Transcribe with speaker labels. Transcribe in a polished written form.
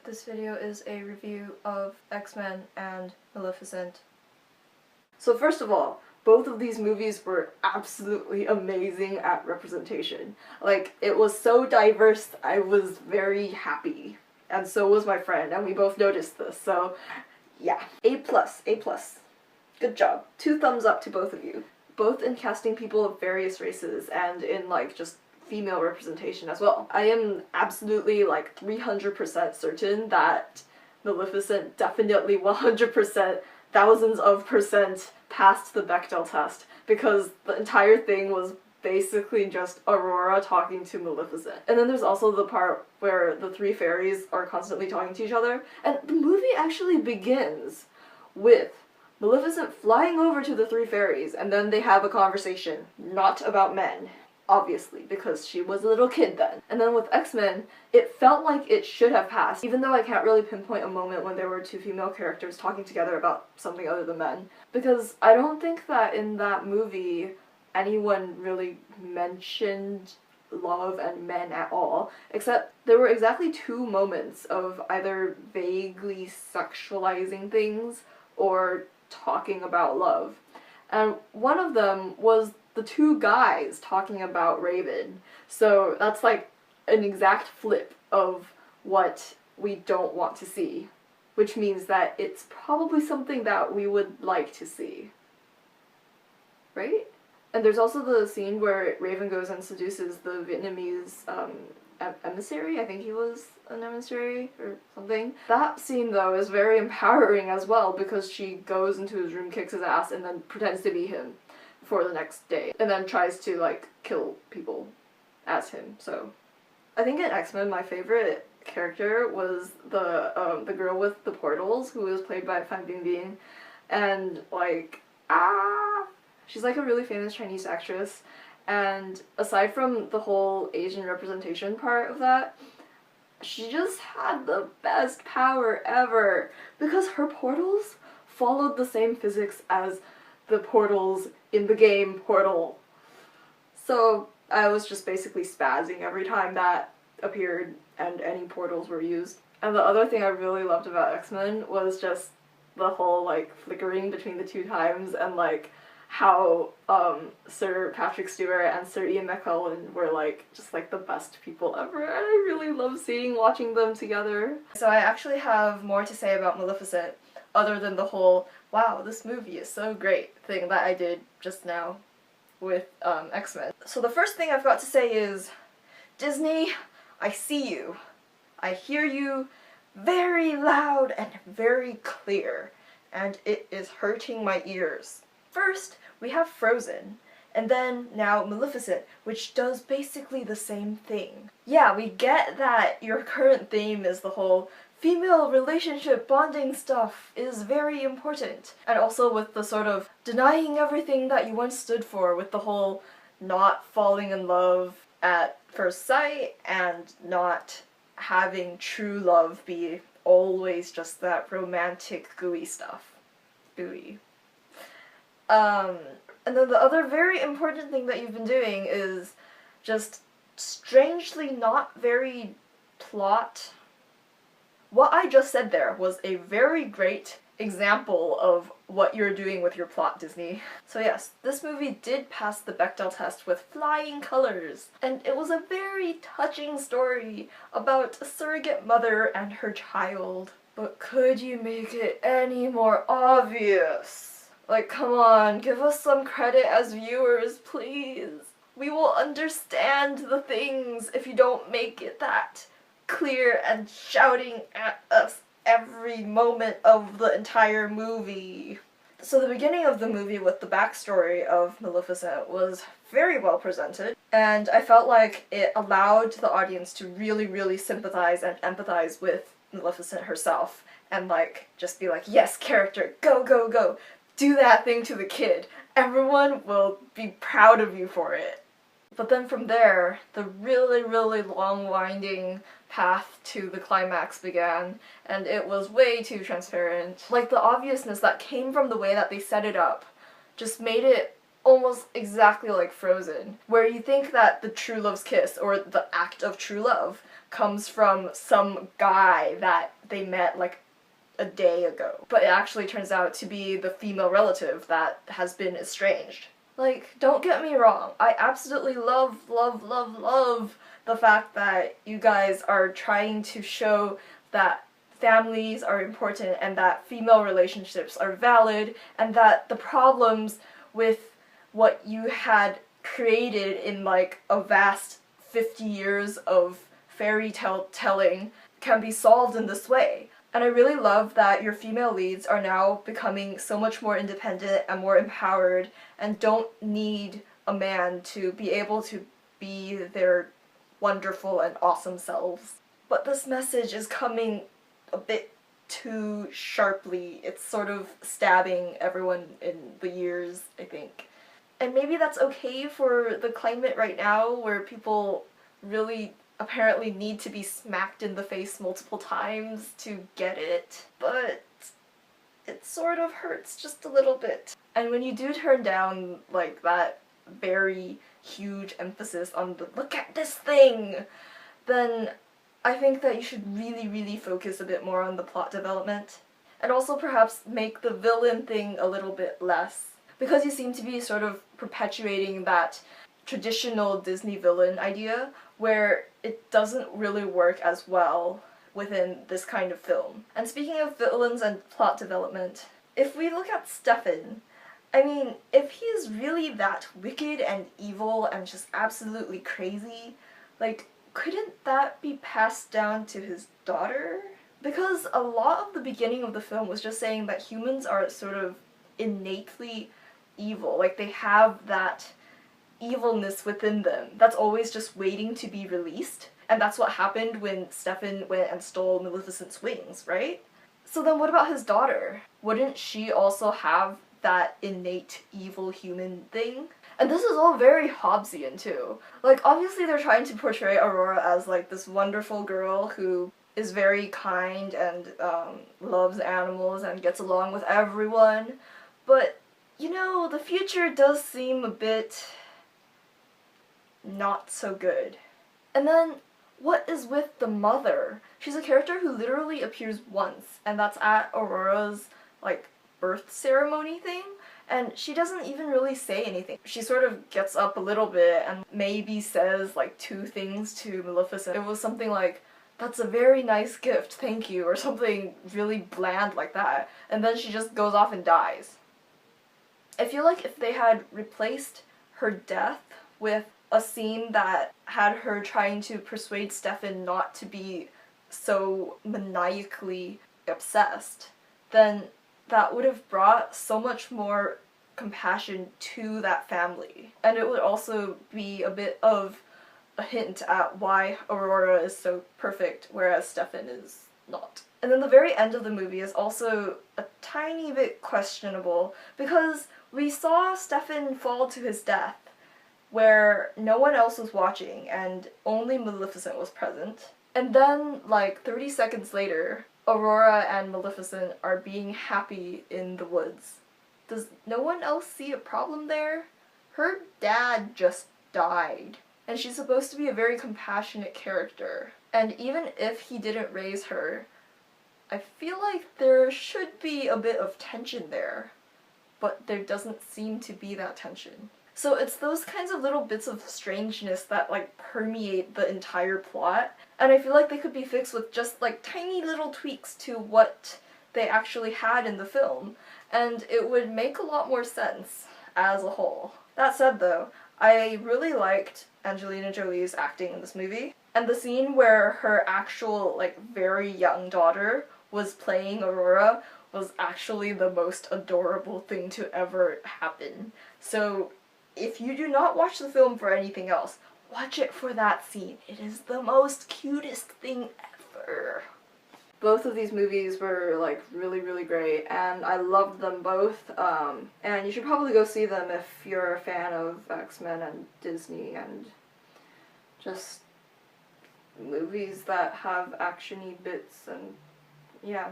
Speaker 1: This video is a review of X-Men and Maleficent. So first of all, both of these movies were absolutely amazing at representation. Like, it was so diverse, I was very happy. And so was my friend, and we both noticed this, so yeah. A+, A+. Good job. 2 thumbs up to both of you. Both in casting people of various races and in, like, just female representation as well. I am absolutely, like, 300% certain that Maleficent definitely 100%, thousands of percent passed the Bechdel test, because the entire thing was basically just Aurora talking to Maleficent. And then there's also the part where the 3 fairies are constantly talking to each other, and the movie actually begins with Maleficent flying over to the 3 fairies, and then they have a conversation, not about men. Obviously, because she was a little kid then. And then with X-Men, it felt like it should have passed, even though I can't really pinpoint a moment when there were 2 female characters talking together about something other than men. Because I don't think that in that movie anyone really mentioned love and men at all, except there were exactly 2 moments of either vaguely sexualizing things or talking about love. And one of them was the 2 guys talking about Raven. So that's like an exact flip of what we don't want to see, which means that it's probably something that we would like to see. Right? And there's also the scene where Raven goes and seduces the Vietnamese emissary. I think he was an emissary or something. That scene, though, is very empowering as well, because she goes into his room, kicks his ass, and then pretends to be him for the next day, and then tries to, like, kill people as him. So I think in X-Men my favorite character was the girl with the portals, who was played by Fan Bingbing, and like, she's like a really famous Chinese actress, and aside from the whole Asian representation part of that, she just had the best power ever, because her portals followed the same physics as the portals in the game Portal. So I was just basically spazzing every time that appeared and any portals were used. And the other thing I really loved about X-Men was just the whole, like, flickering between the 2 times, and like how Sir Patrick Stewart and Sir Ian McKellen were like just like the best people ever, and I really love watching them together. So I actually have more to say about Maleficent other than the whole wow, this movie is so great thing that I did just now with X-Men. So the first thing I've got to say is, Disney, I see you. I hear you very loud and very clear, and it is hurting my ears. First, we have Frozen, and then now Maleficent, which does basically the same thing. Yeah, we get that your current theme is the whole female relationship bonding stuff is very important, and also with the sort of denying everything that you once stood for, with the whole not falling in love at first sight and not having true love be always just that romantic gooey stuff. Gooey. And then the other very important thing that you've been doing is just strangely not very plot. What I just said there was a very great example of what you're doing with your plot, Disney. So yes, this movie did pass the Bechdel test with flying colors, and it was a very touching story about a surrogate mother and her child. But could you make it any more obvious? Like, come on, give us some credit as viewers, please. We will understand the things if you don't make it that clear and shouting at us every moment of the entire movie. So the beginning of the movie with the backstory of Maleficent was very well presented, and I felt like it allowed the audience to really, really sympathize and empathize with Maleficent herself, and like, just be like, yes, character, go, go, go, do that thing to the kid. Everyone will be proud of you for it. But then from there, the really, really long winding path to the climax began, and it was way too transparent. Like, the obviousness that came from the way that they set it up just made it almost exactly like Frozen, where you think that the true love's kiss, or the act of true love, comes from some guy that they met like a day ago. But it actually turns out to be the female relative that has been estranged. Like, don't get me wrong, I absolutely love the fact that you guys are trying to show that families are important and that female relationships are valid and that the problems with what you had created in like a vast 50 years of fairy tale telling can be solved in this way. And I really love that your female leads are now becoming so much more independent and more empowered and don't need a man to be able to be their wonderful and awesome selves. But this message is coming a bit too sharply. It's sort of stabbing everyone in the ears, I think. And maybe that's okay for the climate right now where people really apparently need to be smacked in the face multiple times to get it, but it sort of hurts just a little bit. And when you do turn down like that very huge emphasis on the look at this thing, then I think that you should really focus a bit more on the plot development. And also perhaps make the villain thing a little bit less. Because you seem to be sort of perpetuating that traditional Disney villain idea where it doesn't really work as well within this kind of film. And speaking of villains and plot development, if we look at Stefan, I mean, if he's really that wicked and evil and just absolutely crazy, like, couldn't that be passed down to his daughter? Because a lot of the beginning of the film was just saying that humans are sort of innately evil, like they have that evilness within them that's always just waiting to be released. And that's what happened when Stefan went and stole Maleficent's wings, right? So then what about his daughter? Wouldn't she also have that innate evil human thing? And this is all very Hobbesian too. Like, obviously they're trying to portray Aurora as like this wonderful girl who is very kind and loves animals and gets along with everyone, but you know, the future does seem a bit not so good. And then, what is with the mother? She's a character who literally appears once, and that's at Aurora's, like, birth ceremony thing, and she doesn't even really say anything. She sort of gets up a little bit and maybe says, like, 2 things to Maleficent. It was something like, "That's a very nice gift, thank you," or something really bland like that, and then she just goes off and dies. I feel like if they had replaced her death with a scene that had her trying to persuade Stefan not to be so maniacally obsessed, then that would have brought so much more compassion to that family. And it would also be a bit of a hint at why Aurora is so perfect, whereas Stefan is not. And then the very end of the movie is also a tiny bit questionable, because we saw Stefan fall to his death, where no one else was watching and only Maleficent was present. And then, like, 30 seconds later, Aurora and Maleficent are being happy in the woods. Does no one else see a problem there? Her dad just died, and she's supposed to be a very compassionate character. And even if he didn't raise her, I feel like there should be a bit of tension there, but there doesn't seem to be that tension. So it's those kinds of little bits of strangeness that like permeate the entire plot, and I feel like they could be fixed with just like tiny little tweaks to what they actually had in the film, and it would make a lot more sense as a whole. That said though, I really liked Angelina Jolie's acting in this movie, and the scene where her actual like very young daughter was playing Aurora was actually the most adorable thing to ever happen. So if you do not watch the film for anything else, watch it for that scene. It is the most cutest thing ever. Both of these movies were like really great, and I loved them both, and you should probably go see them if you're a fan of X-Men and Disney and just movies that have action-y bits, and yeah.